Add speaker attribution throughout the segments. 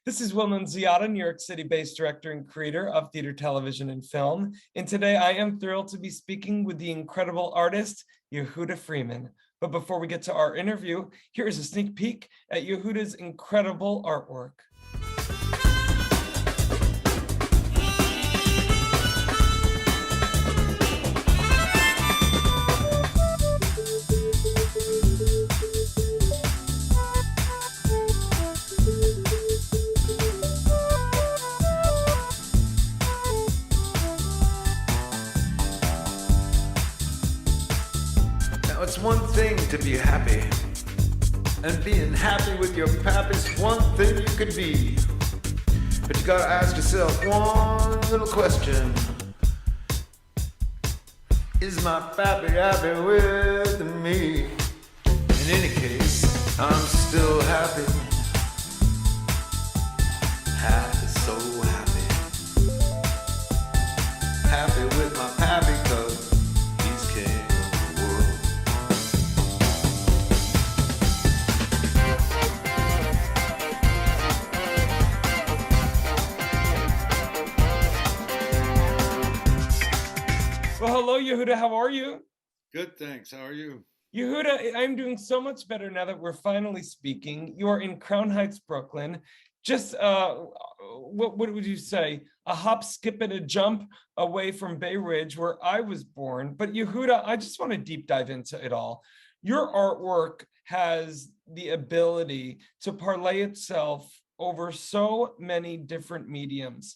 Speaker 1: This is Will Nunziata, New York City-based director and creator of theater, television, and film. And today I am thrilled to be speaking with the incredible artist, YEHUDA Freeman. But before we get to our interview, here is a sneak peek at YEHUDA's incredible artwork.
Speaker 2: It's one thing to be happy, and being happy with your pap is one thing you could be. But you gotta ask yourself one little question. Is my pappy happy with me? In any case, I'm still happy. Happy, so happy. Happy with my pappy, 'cause he's king.
Speaker 1: Well, hello, YEHUDA. How are you?
Speaker 3: Good, thanks. How are you?
Speaker 1: YEHUDA, I'm doing so much better now that we're finally speaking. You are in Crown Heights, Brooklyn. Just, what would you say? A hop, skip, and a jump away from Bay Ridge, where I was born. But YEHUDA, I just want to deep dive into it all. Your artwork has the ability to parlay itself over so many different mediums.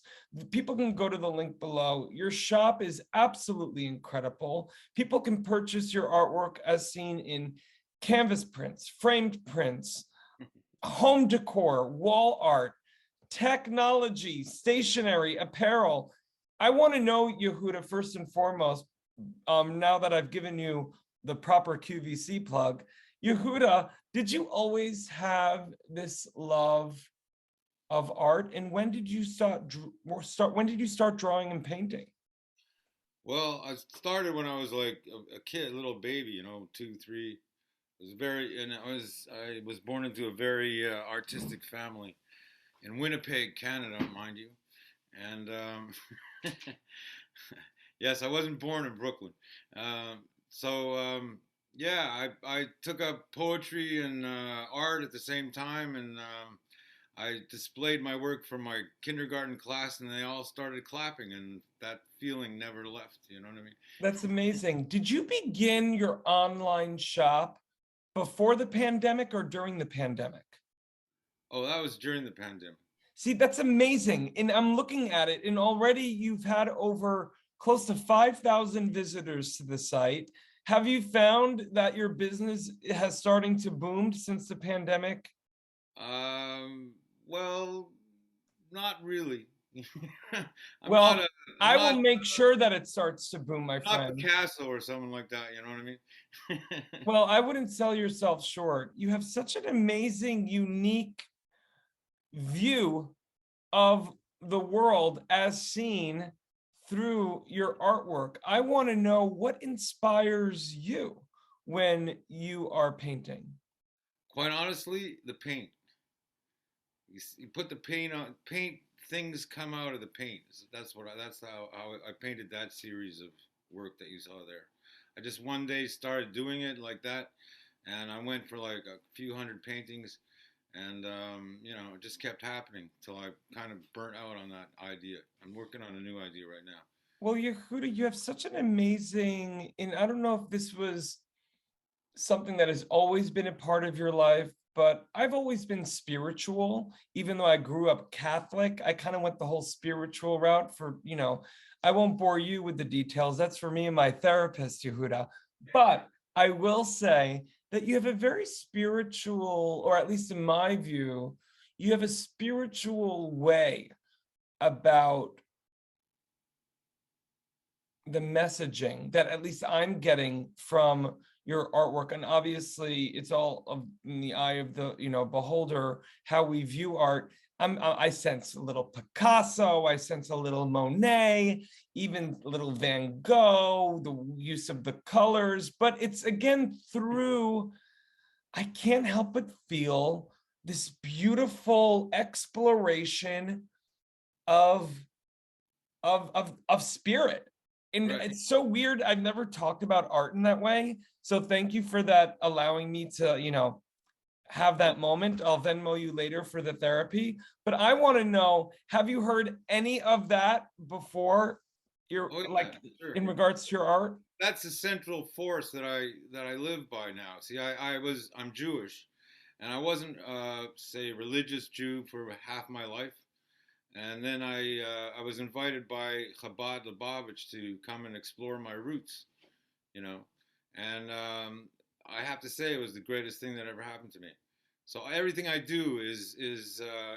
Speaker 1: People can go to the link below. Your shop is absolutely incredible. People can purchase your artwork as seen in canvas prints, framed prints, home decor, wall art, technology, stationery, apparel. I want to know, YEHUDA, first and foremost, now that I've given you the proper QVC plug, YEHUDA, did you always have this love of art, and when did you start drawing and painting?
Speaker 3: Well, I started when I was like a kid, a little baby, 2, 3. I was born into a very artistic family in Winnipeg, Canada, mind you. And yes, I wasn't born in Brooklyn. Yeah, I took up poetry and art at the same time, and I displayed my work for my kindergarten class, and they all started clapping, and that feeling never left. You know what I mean?
Speaker 1: That's amazing. Did you begin your online shop before the pandemic or during the pandemic?
Speaker 3: Oh, that was during the pandemic.
Speaker 1: See, that's amazing. And I'm looking at it, and already you've had over close to 5,000 visitors to the site. Have you found that your business has starting to boom since the pandemic?
Speaker 3: Well, not really.
Speaker 1: Well, I will make sure that it starts to boom, my friend.
Speaker 3: Not Picasso or someone like that, you know what I mean?
Speaker 1: Well, I wouldn't sell yourself short. You have such an amazing, unique view of the world as seen through your artwork. I want to know what inspires you when you are painting.
Speaker 3: Quite honestly, the paint. You put the paint on, things come out of the paint. That's how I painted that series of work that you saw there. I just one day started doing it like that, and I went for like a few hundred paintings, and it just kept happening till I kind of burnt out on that idea. I'm working on a new idea right now.
Speaker 1: Well, YEHUDA, you have such an amazing, and I don't know if this was something that has always been a part of your life, but I've always been spiritual. Even though I grew up Catholic, I kind of went the whole spiritual route for, I won't bore you with the details. That's for me and my therapist, YEHUDA. But I will say that you have a very spiritual, or at least in my view, you have a spiritual way about the messaging that at least I'm getting from your artwork. And obviously it's all in the eye of the beholder, how we view art. I sense a little Picasso, I sense a little Monet, even a little Van Gogh, the use of the colors, but it's again through, I can't help but feel this beautiful exploration of spirit. And
Speaker 3: Right.
Speaker 1: it's so weird. I've never talked about art in that way. So thank you for that, allowing me to, have that moment. I'll Venmo you later for the therapy. But I want to know, have you heard any of that before? You're
Speaker 3: Oh yeah,
Speaker 1: like
Speaker 3: sure.
Speaker 1: in regards to your art?
Speaker 3: That's the central force that I live by now. See, I'm Jewish, and I wasn't say religious Jew for half my life, and then I was invited by Chabad Lubavitch to come and explore my roots, you know, and I have to say it was the greatest thing that ever happened to me. So everything I do is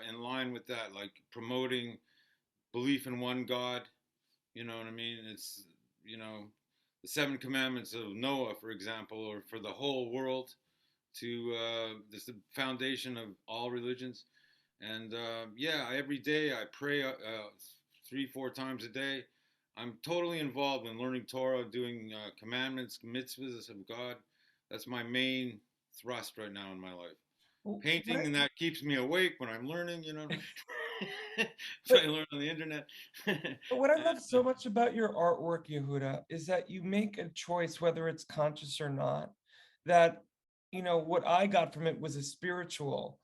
Speaker 3: in line with that, like promoting belief in one God. You know what I mean? It's, you know, the seven commandments of Noah, for example, or for the whole world, to this the foundation of all religions. And yeah, every day I pray 3, 4 times a day. I'm totally involved in learning Torah, doing commandments, mitzvahs of God. That's my main thrust right now in my life.
Speaker 1: What
Speaker 3: Painting,
Speaker 1: I-
Speaker 3: and that keeps me awake when I'm learning, you know. So I
Speaker 1: But
Speaker 3: learn on the internet.
Speaker 1: But what I love so much about your artwork, Yehuda, is that you make a choice, whether it's conscious or not, that, what I got from it was a spiritual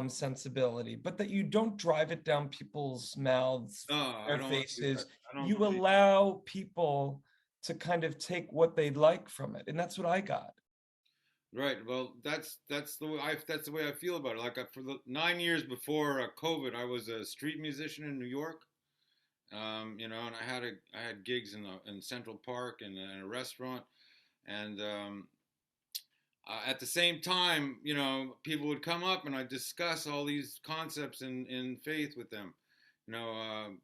Speaker 1: sensibility, but that you don't drive it down people's mouths,
Speaker 3: No, I
Speaker 1: their
Speaker 3: don't do that.
Speaker 1: faces.
Speaker 3: I don't
Speaker 1: You
Speaker 3: believe.
Speaker 1: allow people to kind of take what they'd like from it. And that's what I got.
Speaker 3: Right. Well, that's the way I feel about it. Like for the 9 years before COVID, I was a street musician in New York. You know, and I had gigs in Central Park and in a restaurant, and at the same time, you know, people would come up and I discuss all these concepts in faith with them. You know,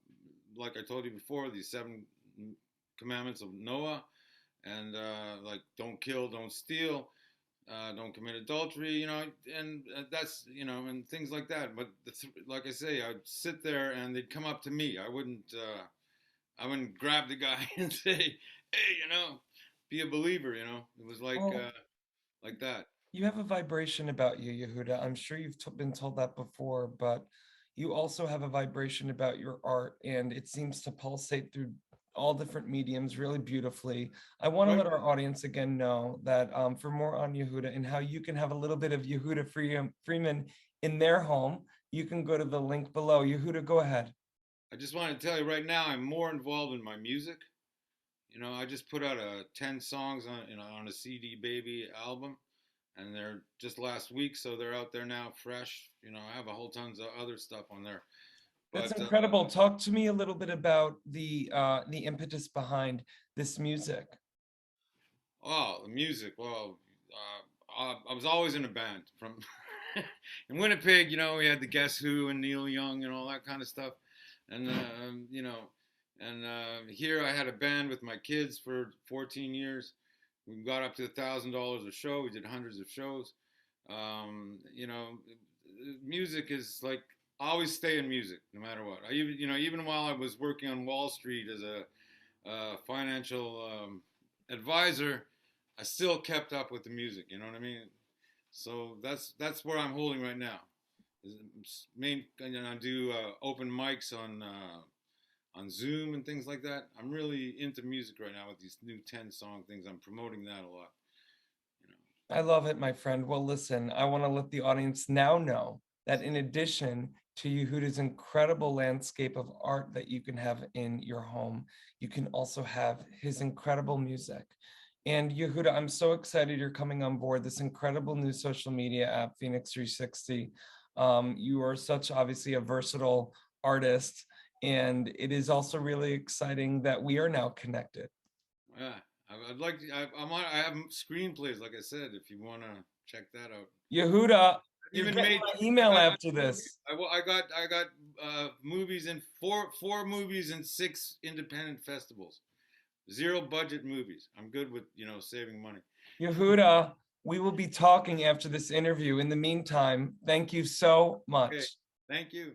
Speaker 3: like I told you before, these seven commandments of Noah, and like don't kill, don't steal, don't commit adultery, you know, and that's, you know, and things like that. But like I say, I'd sit there and they'd come up to me. I wouldn't grab the guy and say, hey, you know, be a believer. You know, it was
Speaker 1: Oh,
Speaker 3: like that.
Speaker 1: you have a vibration about you, Yehuda. I'm sure you've been told that before, but you also have a vibration about your art, and it seems to pulsate through all different mediums really beautifully. I want to
Speaker 3: Right.
Speaker 1: let our audience again know that for more on Yehuda and how you can have a little bit of Yehuda Freeman in their home, you can go to the link below. Yehuda, go ahead.
Speaker 3: I just want to tell you right now, I'm more involved in my music. You know, I just put out 10 songs on, you know, on a CD Baby album, and they're just last week, so they're out there now, fresh. You know, I have a whole tons of other stuff on there,
Speaker 1: That's
Speaker 3: but
Speaker 1: incredible. Talk to me a little bit about the impetus behind this music.
Speaker 3: oh, the music. Well, I was always in a band from in Winnipeg. You know, we had the Guess Who and Neil Young and all that kind of stuff, and you know, and here I had a band with my kids for 14 years. We got up to $1,000 a show. We did hundreds of shows. You know, music is like I always stay in music no matter what. I even, you know, even while I was working on Wall Street as a financial advisor, I still kept up with the music. You know what I mean? So that's where I'm holding right now. Main, you know, I do open mics on Zoom and things like that. I'm really into music right now with these new 10 song things. I'm promoting that a lot. You know.
Speaker 1: I love it, my friend. Well, listen, I want to let the audience now know that in addition to Yehuda's incredible landscape of art that you can have in your home, you can also have his incredible music. And Yehuda, I'm so excited you're coming on board this incredible new social media app, FENIX360. You are such obviously a versatile artist, and it is also really exciting that we are now connected.
Speaker 3: Yeah, I'd like to. I have screenplays, like I said. If you want to check that out.
Speaker 1: Yehuda, you're
Speaker 3: Even
Speaker 1: getting
Speaker 3: made.
Speaker 1: my email after this.
Speaker 3: I got movies in four movies in 6 independent festivals. Zero budget movies. I'm good with, you know, saving money.
Speaker 1: Yehuda, we will be talking after this interview. In the meantime, thank you so
Speaker 3: Okay,
Speaker 1: much.
Speaker 3: thank you.